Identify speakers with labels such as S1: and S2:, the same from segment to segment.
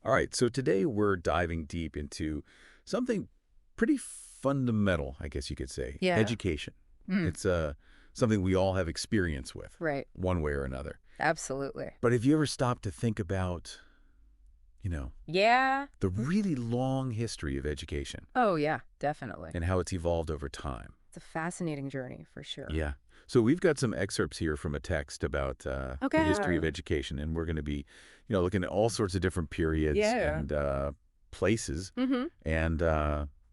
S1: All right, so today we're diving deep into something pretty fundamental, I guess you could say,
S2: Yeah.
S1: education.
S2: Mm,
S1: It's something we all have experience with,
S2: right.
S1: one way or another.
S2: Absolutely.
S1: But have you ever stopped to think about, you know,
S2: Yeah.
S1: the really long history of education
S2: Oh, yeah, definitely.
S1: and how it's evolved over time?
S2: It's a fascinating journey for sure.
S1: Yeah. So we've got some excerpts here from a text about the history of
S2: Okay.
S1: education, and we're going to be, looking at all sorts of different periods
S2: Yeah.
S1: and places
S2: Mm-hmm.
S1: and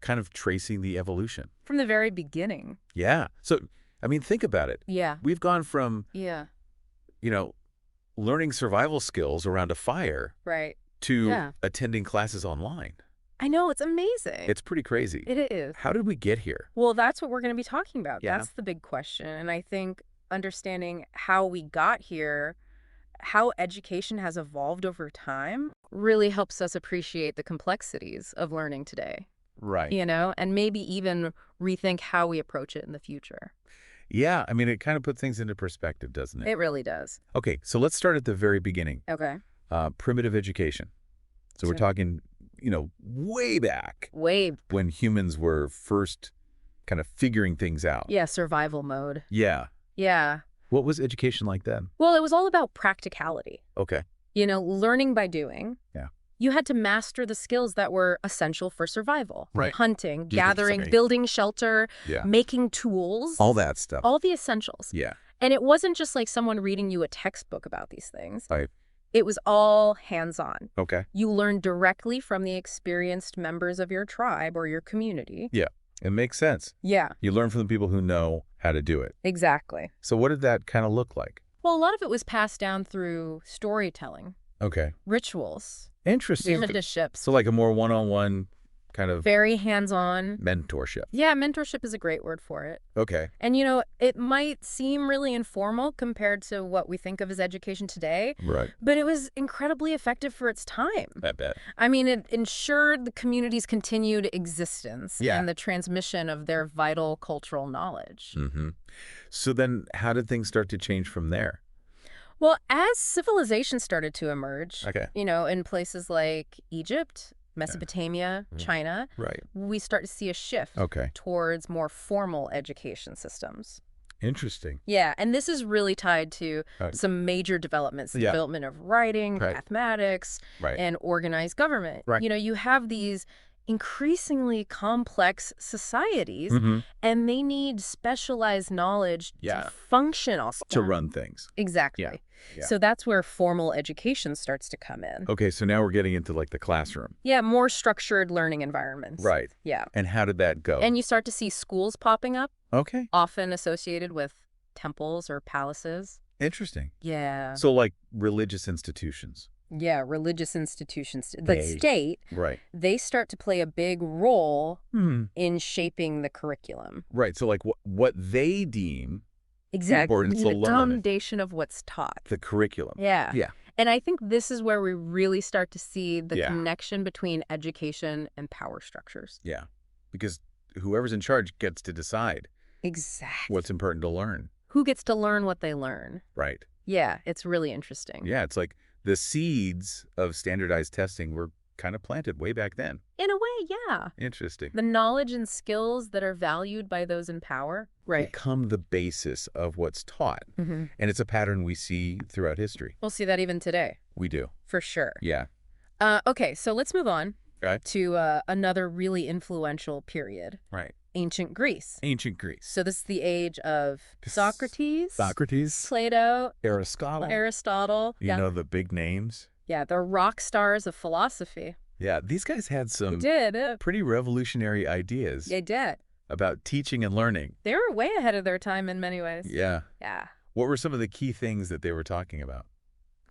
S1: kind of tracing the evolution.
S2: From the very beginning.
S1: Yeah. So, I mean, think about it.
S2: Yeah.
S1: We've gone from,
S2: Yeah.
S1: you know, learning survival skills around a fire
S2: Right.
S1: to
S2: Yeah.
S1: attending classes online.
S2: I know, it's amazing.
S1: It's pretty crazy.
S2: It is.
S1: How did we get here?
S2: Well, that's what we're going to be talking about.
S1: Yeah.
S2: That's the big question. And I think understanding how we got here, how education has evolved over time, really helps us appreciate the complexities of learning today,
S1: Right.
S2: and maybe even rethink how we approach it in the future.
S1: Yeah. I mean, it kind of puts things into perspective, doesn't it?
S2: It really does.
S1: Okay. So let's start at the very beginning.
S2: Okay.
S1: Primitive education. So we're
S2: Sure.
S1: talking, way back
S2: Way,
S1: when humans were first kind of figuring things out.
S2: yeah, survival mode.
S1: Yeah.
S2: Yeah.
S1: What was education like then?
S2: Well, it was all about practicality.
S1: Okay.
S2: Learning by doing.
S1: Yeah.
S2: You had to master the skills that were essential for survival.
S1: Right.
S2: Hunting,
S1: Do
S2: gathering,
S1: something.
S2: building shelter,
S1: Yeah.
S2: making tools.
S1: All that stuff.
S2: All the essentials.
S1: Yeah.
S2: And it wasn't just like someone reading you a textbook about these things.
S1: Right.
S2: It was all hands-on.
S1: Okay.
S2: You learned directly from the experienced members of your tribe or your community.
S1: Yeah. It makes sense.
S2: Yeah,
S1: You learn from the people who know how to do it.
S2: exactly.
S1: So what did that kind of look like?
S2: Well, a lot of it was passed down through storytelling,
S1: Okay.
S2: rituals,
S1: Interesting.
S2: apprenticeships,
S1: So like a more one-on-one kind of
S2: very hands-on.
S1: mentorship.
S2: Yeah, mentorship is a great word for it.
S1: Okay.
S2: And, it might seem really informal compared to what we think of as education today,
S1: Right.
S2: but it was incredibly effective for its time.
S1: I bet.
S2: I mean, it ensured the community's continued existence
S1: Yeah.
S2: and the transmission of their vital cultural knowledge.
S1: Mm-hmm. So then how did things start to change from there?
S2: Well, as civilization started to emerge,
S1: Okay.
S2: in places like Egypt, Mesopotamia,
S1: Mhm.
S2: China,
S1: Right.
S2: we start to see a shift
S1: Okay.
S2: towards more formal education systems.
S1: Interesting.
S2: Yeah, and this is really tied to
S1: Right.
S2: some major developments, the
S1: Yeah.
S2: development of writing,
S1: Right.
S2: mathematics,
S1: Right.
S2: and organized government.
S1: Right.
S2: You have these increasingly complex societies,
S1: Mm-hmm.
S2: and they need specialized knowledge
S1: Yeah.
S2: to function also.
S1: To run things.
S2: Exactly.
S1: Yeah.
S2: So that's where formal education starts to come in.
S1: Okay, so now we're getting into like the classroom.
S2: Yeah, more structured learning environments.
S1: Right.
S2: Yeah.
S1: And how did that go?
S2: And you start to see schools popping up,
S1: Okay.
S2: often associated with temples or palaces.
S1: Interesting.
S2: Yeah.
S1: So like religious institutions.
S2: Yeah, religious institutions. The
S1: They-
S2: state,
S1: Right.
S2: they start to play a big role
S1: Hmm.
S2: in shaping the curriculum.
S1: Right. So like what they deem
S2: Exactly.
S1: important to
S2: The
S1: learn.
S2: foundation of what's taught.
S1: the curriculum.
S2: Yeah.
S1: Yeah.
S2: And I think this is where we really start to see the
S1: Yeah.
S2: connection between education and power structures.
S1: Yeah. Because whoever's in charge gets to decide
S2: Exactly.
S1: what's important to learn.
S2: Who gets to learn what they learn?
S1: Right.
S2: Yeah, it's really interesting.
S1: Yeah. It's like the seeds of standardized testing were kind of planted way back then.
S2: In a way, yeah.
S1: Interesting.
S2: The knowledge and skills that are valued by those in power.
S1: Become the basis of what's taught.
S2: Mm-hmm.
S1: And it's a pattern we see throughout history.
S2: We'll see that even today,
S1: We do.
S2: for sure.
S1: Yeah.
S2: Okay, so let's move on
S1: Right.
S2: to another really influential period,
S1: Right.
S2: ancient Greece.
S1: Ancient Greece.
S2: So this is the age of Socrates,
S1: Socrates.
S2: Plato,
S1: Aristotle.
S2: Aristotle.
S1: You know the big names?
S2: Yeah, the rock stars of philosophy.
S1: Yeah. These guys had
S2: They
S1: some
S2: did.
S1: pretty revolutionary ideas
S2: They did.
S1: about teaching and learning.
S2: They were way ahead of their time in many ways.
S1: Yeah.
S2: Yeah.
S1: What were some of the key things that they were talking about?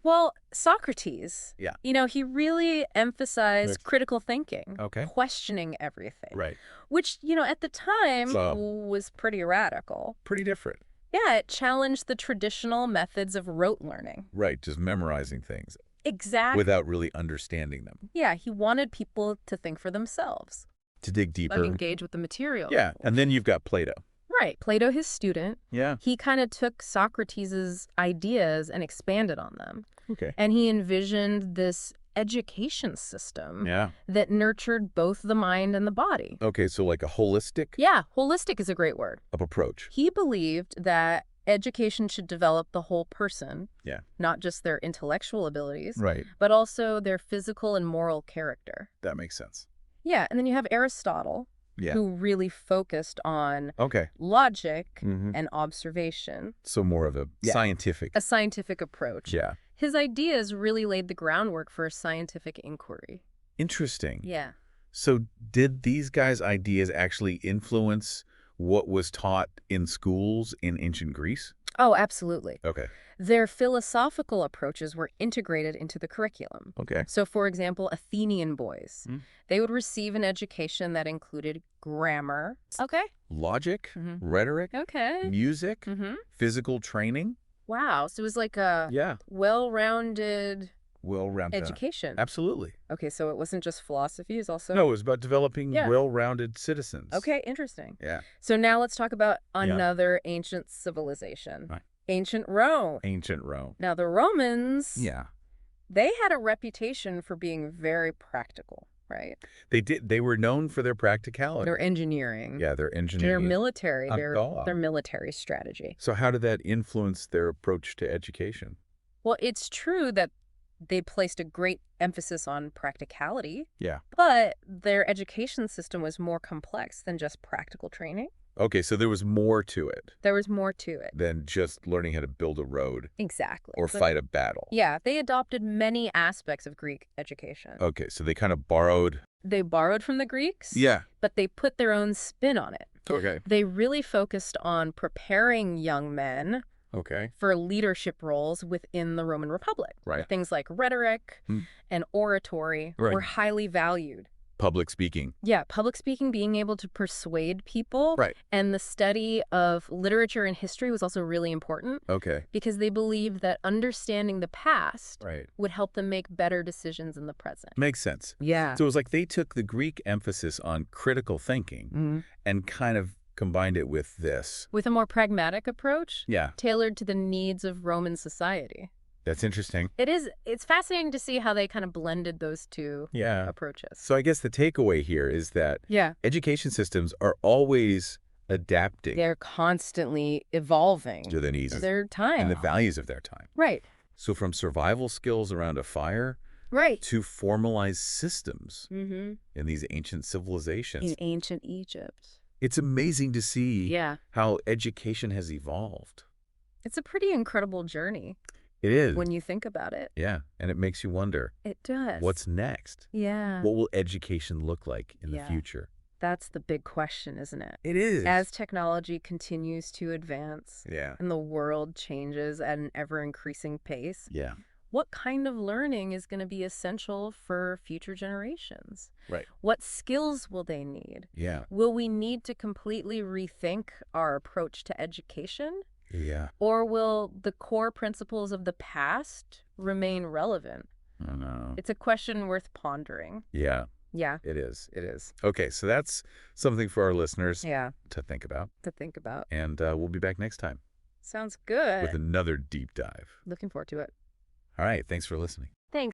S2: Well, Socrates,
S1: Yeah.
S2: he really emphasized
S1: Right.
S2: critical thinking,
S1: Okay.
S2: questioning everything,
S1: Right.
S2: which, at the time
S1: So-
S2: was pretty radical.
S1: Pretty different.
S2: Yeah, it challenged the traditional methods of rote learning.
S1: Right. Just memorizing things
S2: Exactly.
S1: without really understanding them.
S2: Yeah, he wanted people to think for themselves,
S1: To dig
S2: like
S1: deeper.
S2: engage with the material.
S1: Yeah. And then you've got Plato.
S2: Right. Plato, his student,
S1: Yeah.
S2: he kind of took Socrates' ideas and expanded on them.
S1: Okay.
S2: And he envisioned this education system
S1: Yeah.
S2: that nurtured both the mind and the body.
S1: Okay, so like a holistic
S2: Yeah, holistic is a great word.
S1: approach.
S2: He believed that education should develop the whole person,
S1: Yeah.
S2: not just their intellectual abilities,
S1: Right.
S2: but also their physical and moral character.
S1: That makes sense.
S2: Yeah, and then you have Aristotle,
S1: Yeah.
S2: who really focused on
S1: Okay.
S2: logic
S1: Mm-hmm.
S2: and observation,
S1: So more of a scientific.
S2: a scientific approach.
S1: Yeah.
S2: His ideas really laid the groundwork for a scientific inquiry.
S1: Interesting.
S2: Yeah.
S1: So did these guys' ideas actually influence what was taught in schools in ancient Greece?
S2: Oh, absolutely.
S1: Okay.
S2: Their philosophical approaches were integrated into the curriculum.
S1: Okay.
S2: So, for example, Athenian boys,
S1: Hmm.
S2: they would receive an education that included grammar. Okay.
S1: Logic,
S2: Mhm.
S1: rhetoric,
S2: Okay.
S1: music,
S2: Mm-hmm.
S1: physical training.
S2: Wow. So it was like a
S1: Yeah.
S2: well-rounded
S1: Well-rounded.
S2: education.
S1: Absolutely.
S2: Okay, so it wasn't just philosophy, it's also...
S1: No, it was about developing
S2: Yeah.
S1: well-rounded citizens.
S2: Okay, interesting.
S1: Yeah.
S2: So now let's talk about
S1: Yeah.
S2: another ancient civilization.
S1: Right.
S2: Ancient Rome.
S1: Ancient Rome.
S2: Now, the Romans,
S1: Yeah.
S2: they had a reputation for being very practical, right?
S1: They did. They were known for their practicality.
S2: Their engineering.
S1: Yeah, their
S2: Their
S1: engineering.
S2: military,
S1: God.
S2: their military strategy.
S1: So how did that influence their approach to education?
S2: Well, it's true that they placed a great emphasis on practicality,
S1: Yeah.
S2: but their education system was more complex than just practical training.
S1: Okay, so there was more to it
S2: There was more to it.
S1: than just learning how to build a road
S2: Exactly.
S1: or
S2: But-
S1: fight a battle.
S2: Yeah, they adopted many aspects of Greek education.
S1: Okay, so they kind of borrowed.
S2: They borrowed from the Greeks,
S1: Yeah.
S2: but they put their own spin on it.
S1: Okay.
S2: They really focused on preparing young men
S1: Okay.
S2: for leadership roles within the Roman Republic.
S1: Right.
S2: Things like rhetoric
S1: Hmm.
S2: and oratory
S1: Right.
S2: were highly valued.
S1: Public speaking.
S2: Yeah, public speaking, being able to persuade people,
S1: Right.
S2: and the study of literature and history was also really important
S1: Okay.
S2: because they believed that understanding the past
S1: Right.
S2: would help them make better decisions in the present.
S1: Makes sense.
S2: Yeah.
S1: So it was like they took the Greek emphasis on critical thinking and kind of combined it with this.
S2: With a more pragmatic approach,
S1: Yeah,
S2: tailored to the needs of Roman society.
S1: that's interesting.
S2: It's fascinating to see how they kind of blended those two
S1: Yeah.
S2: approaches.
S1: So I guess the takeaway here is that
S2: Yeah.
S1: education systems are always adapting
S2: They're constantly evolving
S1: to the needs
S2: their time.
S1: and the values of their time.
S2: Right.
S1: So from survival skills around a fire
S2: Right.
S1: to formalized systems
S2: Mm-hmm.
S1: in these ancient civilizations.
S2: In ancient Egypt.
S1: It's amazing to see
S2: Yeah.
S1: how education has evolved.
S2: It's a pretty incredible journey
S1: It is.
S2: when you think about it.
S1: Yeah, and it makes you wonder,
S2: It does.
S1: what's next?
S2: Yeah.
S1: What will education look like in
S2: Yeah.
S1: the future?
S2: That's the big question, isn't it?
S1: It is.
S2: As technology continues to advance
S1: Yeah.
S2: and the world changes at an ever-increasing pace,
S1: Yeah.
S2: what kind of learning is going to be essential for future generations?
S1: Right.
S2: What skills will they need?
S1: Yeah.
S2: Will we need to completely rethink our approach to education?
S1: Yeah.
S2: Or will the core principles of the past remain relevant?
S1: I don't know.
S2: It's a question worth pondering.
S1: Yeah,
S2: Yeah,
S1: it is. It is. Okay, so that's something for our listeners
S2: yeah,
S1: to think about.
S2: to think about.
S1: And we'll be back next time
S2: Sounds good.
S1: with another deep dive.
S2: Looking forward to it.
S1: All right. Thanks for listening.